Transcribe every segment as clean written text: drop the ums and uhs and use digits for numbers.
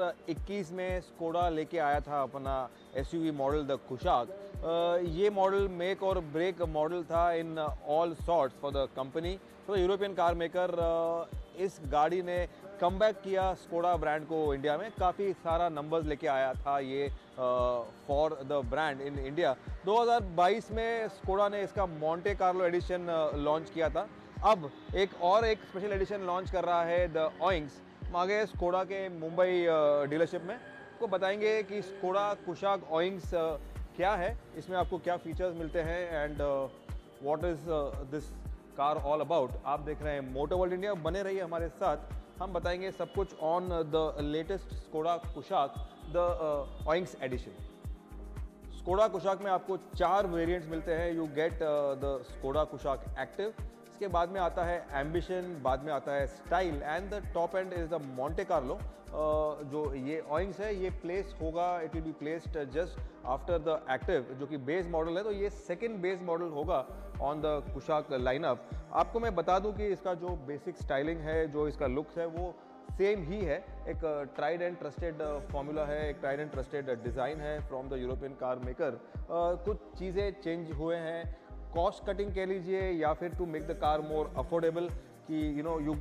2021 में स्कोडा लेके आया था अपना एसयूवी मॉडल द कुशाक। ये मॉडल मेक और ब्रेक मॉडल था in all sorts for the company. तो यूरोपियन कार मेकर इस गाड़ी ने कमबैक किया स्कोडा ब्रांड को इंडिया में, काफ़ी सारा नंबर्स लेके आया था ये for the brand in India. 2022 में स्कोडा ने इसका मोंटे कार्लो एडिशन लॉन्च किया था। अब एक स्पेशल एडिशन लॉन्च कर रहा है द ऑइंग्स। आगे स्कोडा के मुंबई डीलरशिप में को बताएंगे कि स्कोडा कुशाक ऑइंग्स क्या है, इसमें आपको क्या फीचर्स मिलते हैं and what is this car all about. आप देख रहे हैं मोटर वर्ल्ड इंडिया, बने रहिए हमारे साथ, हम बताएंगे सब कुछ on the latest Skoda Kushaq the Onyx edition. Skoda Kushaq में आपको 4 वेरिएंट्स मिलते हैं। You get the Skoda Kushaq active, इसके बाद में आता है एम्बिशन, बाद में आता है style and the top and is the Monte Carlo. जो ये ऑइंग्स है ये प्लेस होगा, it will be placed just after the active जो कि बेस मॉडल है। तो ये सेकंड बेस मॉडल होगा ऑन द कुशाक लाइनअप। आपको मैं बता दूं कि इसका जो बेसिक स्टाइलिंग है, जो इसका लुक्स है वो सेम ही है। एक ट्राइड एंड ट्रस्टेड फॉर्मूला है, एक ट्राइड एंड ट्रस्टेड डिज़ाइन है from the European car maker. कुछ चीज़ें चेंज हुए हैं, कॉस्ट कटिंग कह लीजिए या फिर to make the car more affordable कि you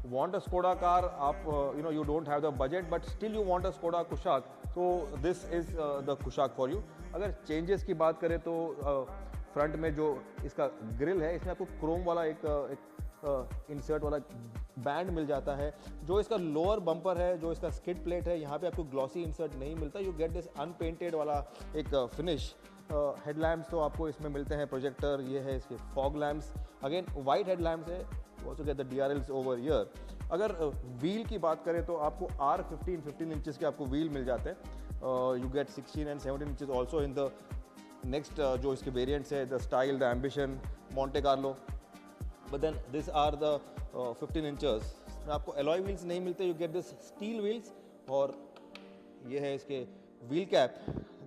want a Skoda car, आप you don't have the budget but still you want a Skoda Kushaq, so this is the Kushaq for you। अगर changes की बात करें तो front में जो इसका ग्रिल है इसमें आपको क्रोम वाला एक इंसर्ट वाला बैंड मिल जाता है। जो इसका लोअर बम्पर है, जो इसका स्किड प्लेट है, यहाँ पे आपको ग्लॉसी इंसर्ट नहीं मिलता। यू गेट दिस अनपेंटेड वाला एक फिनिश। हेडलैम्प्स तो आपको इसमें मिलते हैं, प्रोजेक्टर ये है, इसके fog lamps again white headlamps है। Also get the DRLs over here. अगर व्हील की बात करें तो आपको R15 इंचेस के आपको व्हील मिल जाते हैं। You get 16 and 17 inches also in the next जो इसके वेरिएंट्स है, the style, the ambition, Monte Carlo. But then this are the 15 inches में आपको एलॉय व्हील्स नहीं मिलते। You get this steel wheels और ये है इसके wheel cap,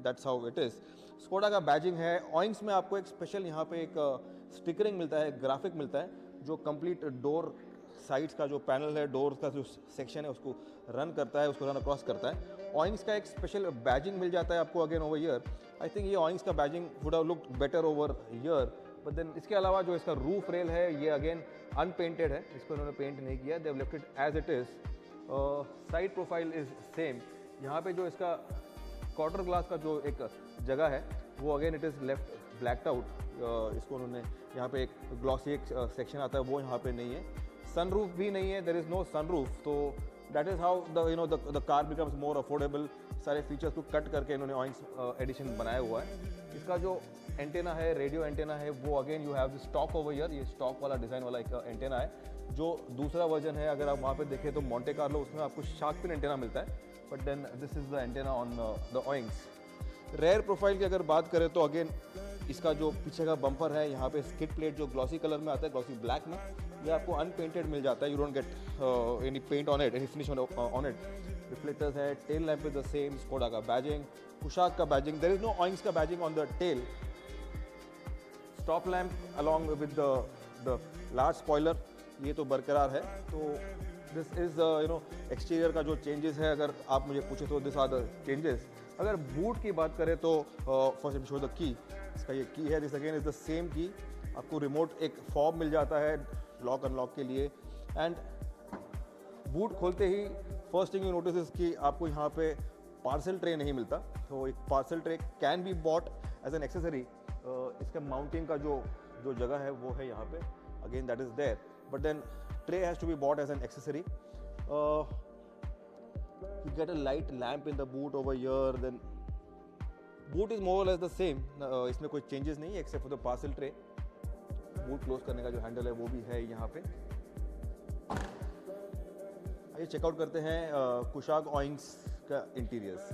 that's how it is. Skoda का बैजिंग है। ऑइंग्स में आपको एक स्पेशल यहाँ पे एक स्टिकरिंग मिलता है, ग्राफिक मिलता है जो कंप्लीट डोर साइड्स का जो पैनल है, डोर का जो सेक्शन है उसको रन करता है, उसको रन अक्रॉस करता है। ऑइंग्स का एक स्पेशल बैजिंग मिल जाता है आपको again over here. I think ये ऑइंग्स का badging would have looked better over here. But then इसके अलावा जो इसका रूफ रेल है ये अगेन अनपेंटेड है, इसको इन्होंने पेंट नहीं किया, they have left it as it is. Side profile is same. यहाँ पे जो इसका क्वार्टर ग्लास का जो एक जगह है वो again it is left blacked out. इसको उन्होंने यहाँ पे एक ग्लॉसी एक सेक्शन आता है वो यहाँ पे नहीं है। सनरूफ भी नहीं है, देयर इज़ नो सनरूफ। तो that is how the car becomes more affordable. सारे फीचर्स को कट करके इन्होंने ऑइंग्स एडिशन बनाया हुआ है। इसका जो एंटेना है, रेडियो एंटेना है, वो again you have the stock over year. ये स्टॉक वाला डिज़ाइन वाला एक एंटेना है। जो दूसरा वर्जन है अगर आप वहाँ पे देखें तो मोंटे कार्लो, उसमें आपको शार्क पिन एंटेना मिलता है। But then this is the antenna on the Onyx. Rear profile की अगर बात करें तो अगेन इसका जो पीछे का बम्पर है, यहाँ पे स्किड प्लेट जो ग्लॉसी कलर में आता है, ग्लॉसी ब्लैक में, ये आपको अनपेंटेड मिल जाता है। You don't get any paint on it, any finish on it. Reflectors है, tail lamp is the same. Skoda का बैजिंग, कुशाक का badging, there is no Onyx का badging on the tail. Stop lamp along with the large spoiler ये तो बरकरार है। तो this is exterior का जो चेंजेस है अगर आप मुझे पूछे तो दिस आर द चेंजेस। अगर बूट की बात करें तो फर्स्ट शो द की, इसका ये की है, this again is the same की। आपको रिमोट एक फॉब मिल जाता है लॉक अनलॉक के लिए। एंड बूट खोलते ही first thing you notice is कि आपको यहाँ पे पार्सल ट्रे नहीं मिलता। तो एक parcel tray can be bought as an accessory. इसका माउंटिंग का जो जगह है वो है यहाँ पे, again that is there. But then tray has to be bought as an accessory. You get a light lamp in the boot over here. Then boot is more or less the same. इसमें कोई changes नहीं है except for the parcel tray. boot close करने का जो handle है वो भी है यहाँ पे। आइए चेकआउट करते हैं कुशाक ऑइंग्स का इंटीरियर्स।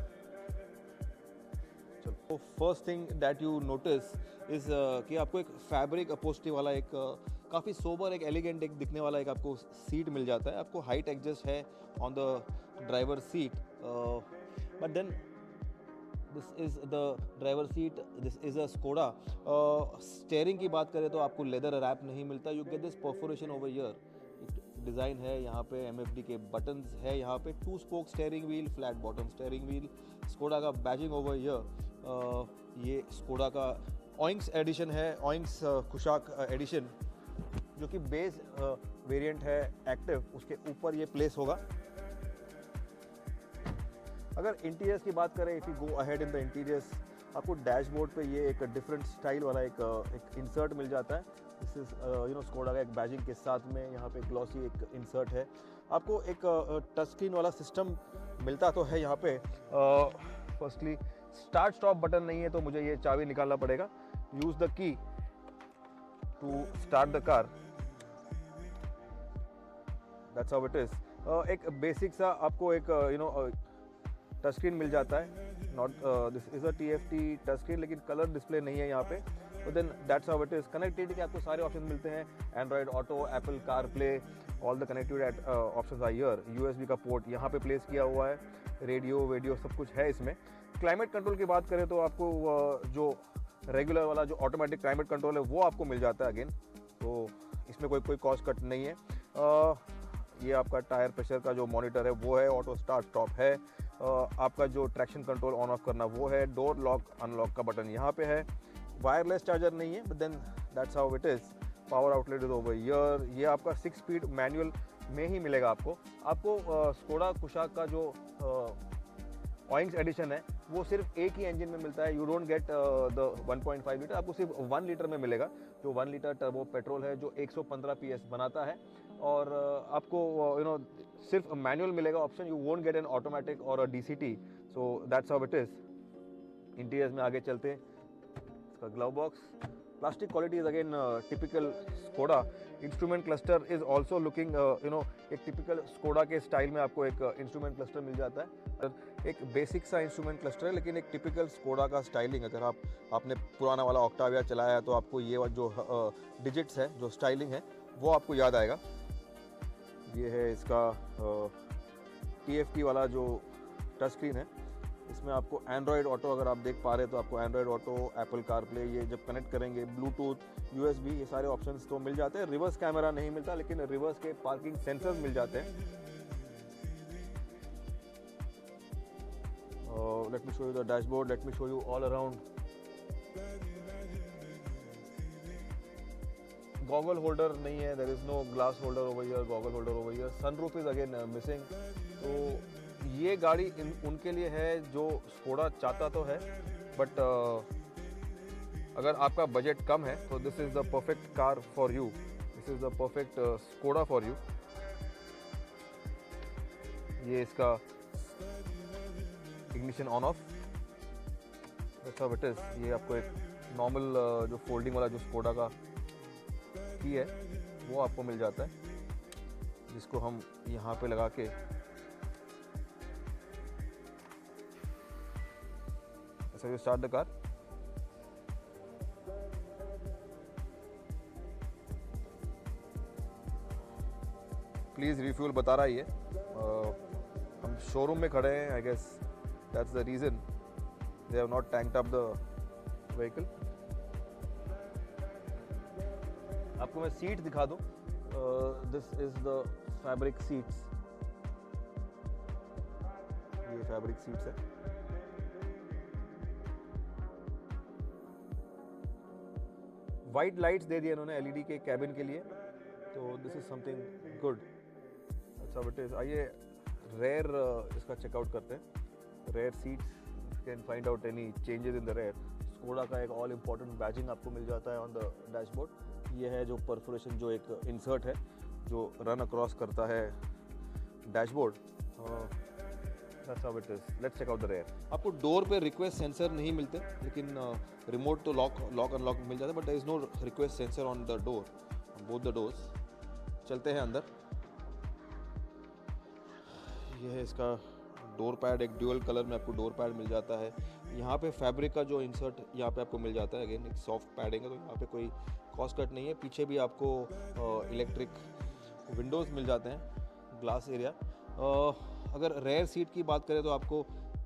चलो, first thing that you notice is कि आपको एक फैब्रिक अपोस्ट्री वाला एक काफ़ी सोबर, एक एलिगेंट, एक दिखने वाला एक आपको सीट मिल जाता है। आपको हाइट एडजस्ट है on the driver seat. But then this is the driver seat, this is a Skoda. Steering की बात करें तो आपको लेदर रैप नहीं मिलता। You get this perforation over here, design है, यहाँ पे MFD के बटन्स है, यहाँ पे 2 spoke steering wheel, flat bottom steering wheel, Skoda का बैजिंग ओवर हियर। ये स्कोडा का ऑइंक्स एडिशन है, ऑइंक्स कुशाक एडिशन, जो कि बेस वेरिएंट है एक्टिव, उसके ऊपर ये प्लेस होगा। अगर इंटीरियर्स की बात करें, if you go ahead in the interiors, आपको डैशबोर्ड पे ये एक डिफरेंट स्टाइल वाला एक इंसर्ट मिल जाता है। दिस इज स्कोडा का एक बैजिंग के साथ में यहाँ पे ग्लॉसी एक इंसर्ट है। आपको एक टच स्क्रीन वाला सिस्टम मिलता तो है यहाँ पे। फर्स्टली स्टार्ट स्टॉप बटन नहीं है, तो मुझे ये चाबी निकालना पड़ेगा। Use the key to start the car, that's how it is. एक बेसिक सा आपको एक टच स्क्रीन मिल जाता है। Not this is a TFT touch screen, लेकिन कलर डिस्प्ले नहीं है यहाँ पे। तो then that's how it is. Connectivity के आपको सारे ऑप्शन मिलते हैं, Android auto, Apple car play, all the connectivity options are here. USB का पोर्ट यहाँ पे प्लेस किया हुआ है, रेडियो वेडियो सब कुछ है इसमें। क्लाइमेट कंट्रोल की बात करें तो आपको जो रेगुलर वाला जो ऑटोमेटिक क्लाइमेट कंट्रोल है वो आपको मिल जाता है अगेन, तो इसमें कोई कॉस्ट कट नहीं है। ये आपका टायर प्रेशर का जो मॉनिटर है वो है, ऑटो स्टार्ट स्टॉप है, आपका जो ट्रैक्शन कंट्रोल ऑन ऑफ करना वो है, डोर लॉक अनलॉक का बटन यहाँ पे है। वायरलेस चार्जर नहीं है, but then that's how it is. Power outlet is over here. ये आपका 6 स्पीड मैनुअल में ही मिलेगा आपको स्कोडा कुशाक का जो ऑइंक्स एडिशन है वो सिर्फ एक ही इंजन में मिलता है। You don't get the 1.5 litre, आपको सिर्फ 1 लीटर में मिलेगा, जो 1 लीटर टर्बो पेट्रोल है, जो 115 PS बनाता है। और आपको सिर्फ मैनुअल मिलेगा option, you won't get an automatic और अ DCT। So that's how it is. Interiors में आगे चलते हैं। इसका glove box, plastic quality is again typical Skoda. Instrument cluster is also looking एक टिपिकल स्कोडा के स्टाइल में आपको एक इंस्ट्रूमेंट क्लस्टर मिल जाता है। एक बेसिक सा इंस्ट्रूमेंट क्लस्टर है, लेकिन एक टिपिकल स्कोडा का स्टाइलिंग। अगर आपने पुराना वाला ऑक्टाविया चलाया है तो आपको ये जो डिजिट्स है, जो स्टाइलिंग है, वो आपको याद आएगा। ये है इसका TFT वाला जो टच स्क्रीन है। इसमें आपको एंड्रॉयड ऑटो, अगर आप देख पा रहे हैं तो आपको Android auto, Apple car play, ये जब कनेक्ट करेंगे, ब्लूटूथ, USB, ये सारे ऑप्शंस तो मिल जाते हैं। रिवर्स कैमरा नहीं मिलता, लेकिन रिवर्स के पार्किंग सेंसर्स मिल जाते हैं। Let me show you the dashboard, let me show you all around. Goggle holder नहीं है, there is no glass holder over here, goggle holder over here. Sunroof is again missing. तो ये गाड़ी उनके लिए है जो स्कोडा चाहता तो है, बट अगर आपका बजट कम है तो this is the perfect car for you, this is the perfect Skoda for you. ये इसका ignition on off, that's how it is. ये आपको एक नॉर्मल जो फोल्डिंग वाला जो स्कोडा का की है वो आपको मिल जाता है, जिसको हम यहाँ पे लगा के ऐसा start the car. Please refuel बता रहा ही है। हम शोरूम में खड़े हैं, I guess that's the reason they have not tanked up the vehicle. आपको मैं सीट दिखा दूं। This is the fabric seats, ये फैब्रिक सीट्स है। वाइट लाइट्स दे दिए इन्होंने LED के कैबिन के लिए, तो दिस इज समथिंग गुड। अच्छा बेटे, आइए रेयर इसका चेकआउट करते हैं। Rear seats, can find out any changes in the rear. Skoda का एक ऑल इम्पॉर्टेंट बैजिंग आपको मिल जाता है ऑन द डैशबोर्ड। ये है जो परफोरेशन, जो एक इंसर्ट है जो रन अक्रॉस करता है dashboard. That's how it is. Let's check out the rear. आपको डोर पे रिक्वेस्ट सेंसर नहीं मिलते, लेकिन रिमोट तो लॉक अनलॉक मिल जाता है, but there is no request sensor on the door, both the doors. चलते हैं अंदर। ये है इसका डोर पैड, एक ड्यूअल कलर में आपको डोर पैड मिल जाता है। यहाँ पे फैब्रिक का जो इंसर्ट यहाँ पे आपको मिल जाता है, अगेन एक सॉफ्ट पैडिंग है, तो यहाँ पे कोई कॉस्ट कट नहीं है। पीछे भी आपको इलेक्ट्रिक विंडोज़ मिल जाते हैं, ग्लास एरिया। अगर रेयर सीट की बात करें तो आपको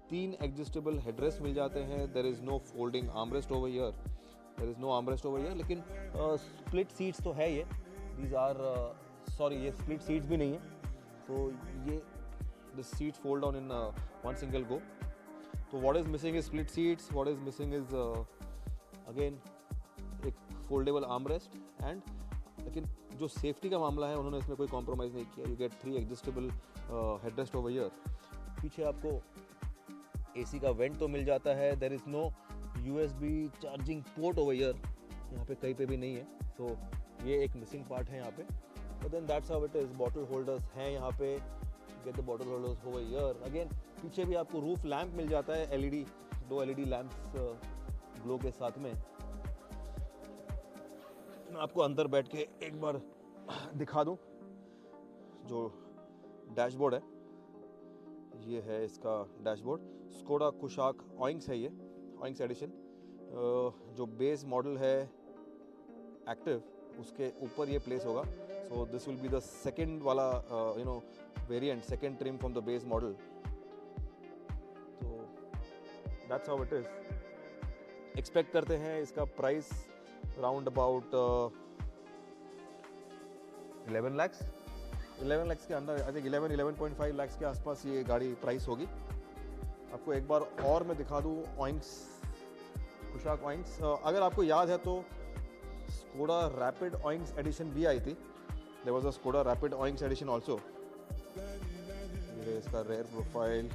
3 एडजस्टेबल हेडरेस्ट मिल जाते हैं। There is no folding armrest over here, there is no armrest over here, लेकिन स्प्लिट सीट्स तो है ये। दीज आर सॉरी ये स्प्लिट सीट्स भी नहीं है, तो ये the seats fold down in one single go. तो what is missing is split seats, what is missing is again एक फोल्डेबल आर्म रेस्ट एंड, लेकिन जो सेफ्टी का मामला है उन्होंने इसमें कोई कॉम्प्रोमाइज़ नहीं किया. You get 3 adjustable headrest over here. पीछे आपको AC का वेंट तो मिल जाता है. There is no USB charging port over here, यहाँ पे कहीं पे भी नहीं है. सो ये एक मिसिंग पार्ट है यहाँ पे. But then that's how it is. Bottle holders हैं यहाँ पे, get the bottle holders over here. अगेन पीछे भी आपको रूफ लैम्प मिल जाता है, LED 2 LED लैम्प्स ग्लो के साथ में. मैं आपको अंदर बैठ के एक बार दिखा दूं. जो डैशबोर्ड है ये है इसका डैशबोर्ड. स्कोडा कुशाक ऑइंक्स है, ये ऑइंक्स एडिशन. जो बेस मॉडल है एक्टिव उसके ऊपर ये प्लेस होगा. So this will be the second वाला variant, second trim from the base model. तो that's how it is. Expect करते हैं इसका प्राइस राउंड अबाउट 11 lakhs के अंदर. आई थिंक 11.5 lakhs के आसपास ये गाड़ी प्राइस होगी. आपको एक बार और मैं दिखा दूँ ऑइंक्स, कुशाक ऑइंक्स. अगर आपको याद है तो स्कोडा रैपिड ऑइंक्स एडिशन भी आई थी. There was a Skoda Rapid Onyx edition also. ये इसका रेयर प्रोफाइल,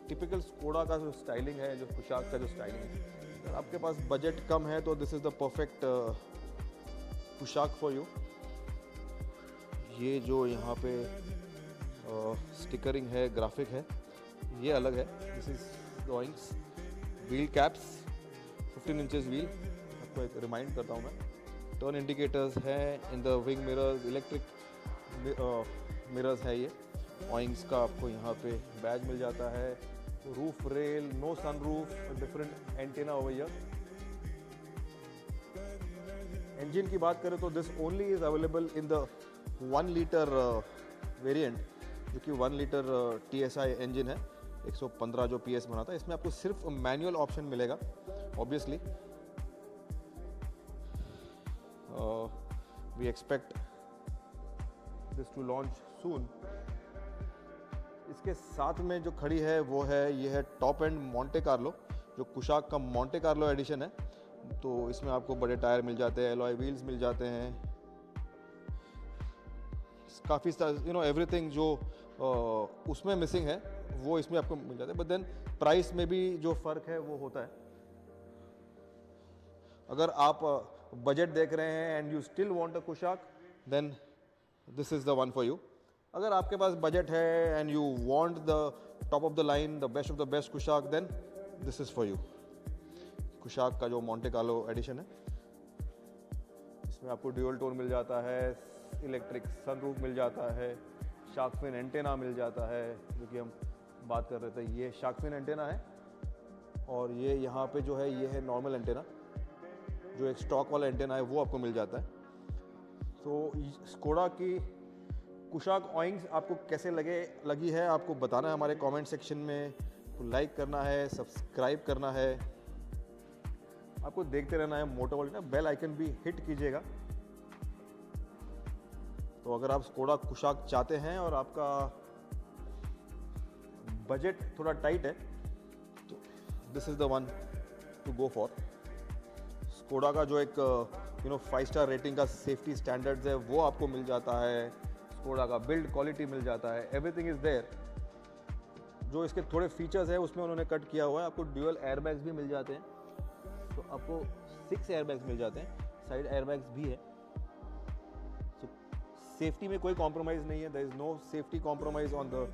टिपिकल स्कोडा का जो स्टाइलिंग है, जो कुशाक का जो स्टाइलिंग है. अगर आपके पास बजट कम है तो this is the perfect Kushaq for you. ये जो यहाँ पे स्टिकरिंग है, ग्राफिक है, ये अलग है. This is drawings. Wheel caps 15 inches wheel, आपको एक रिमाइंड करता हूँ मैं. टर्न इंडिकेटर्स हैं in the wing mirrors, electric mirrors है ये. ऑइंग्स का आपको यहाँ पे बैज मिल जाता है. Roof rail, no sunroof, different antenna over here. Engine की बात करें तो this only is available in the 1 litre variant, जो कि 1 लीटर TSI इंजन है. 115 जो PS बनाता है. इसमें आपको सिर्फ मैनुअल ऑप्शन मिलेगा obviously. We expect this to launch soon. इसके साथ में जो खड़ी है वो है, ये है टॉप एंड मोंटे कार्लो, जो कुशाक का मोंटे कार्लो एडिशन है. तो इसमें आपको बड़े टायर मिल जाते हैं, एलॉय व्हील्स मिल जाते हैं, काफ़ी एवरीथिंग जो उसमें मिसिंग है वो इसमें आपको मिल जाता है. बट देन प्राइस में भी जो फ़र्क है वो होता है. अगर आप बजट देख रहे हैं and you still want a Kushaq, then this is the one for you. अगर आपके पास बजट है and you want the top of the line, the best of the best Kushaq, then this is for you. Kushaq का जो Monte Carlo addition है, इसमें आपको dual tone मिल जाता है, इलेक्ट्रिक सनरूफ मिल जाता है, शार्क फिन एंटेना मिल जाता है, जो कि हम बात कर रहे थे. ये शार्क फिन एंटेना है. और ये यहाँ पे जो है ये है नॉर्मल एंटेना. जो एक स्टॉक वाला एंटेना है वो आपको मिल जाता है. तो स्कोडा की कुशाक ऑइंक्स आपको कैसे लगी है आपको बताना है हमारे कमेंट सेक्शन में. लाइक करना है, सब्सक्राइब करना है, आपको देखते रहना है मोटो वर्ल्ड. बेल आइकन भी हिट कीजिएगा. तो अगर आप स्कोडा कुशाक चाहते हैं और आपका बजट थोड़ा टाइट है तो this is the one to go for. Skoda का जो एक 5 स्टार रेटिंग का सेफ्टी स्टैंडर्ड्स है वो आपको मिल जाता है. स्कोडा का बिल्ड क्वालिटी मिल जाता है. Everything is there. जो इसके थोड़े फीचर्स है उसमें उन्होंने कट किया हुआ है. आपको ड्यूअल एयरबैग्स भी मिल जाते हैं. तो आपको 6 एयरबैग्स मिल जाते हैं. साइड एयरबैग्स भी है. सो सेफ्टी में कोई कॉम्प्रोमाइज़ नहीं है. There is no safety compromise on the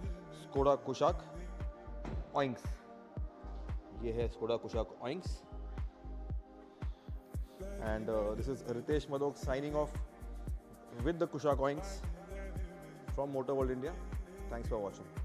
Skoda Kushaq Onyx. ये है Skoda Kushaq Onyx. And this is Ritesh Madok signing off with the Kushak Oinks from Motor World India. Thanks for watching.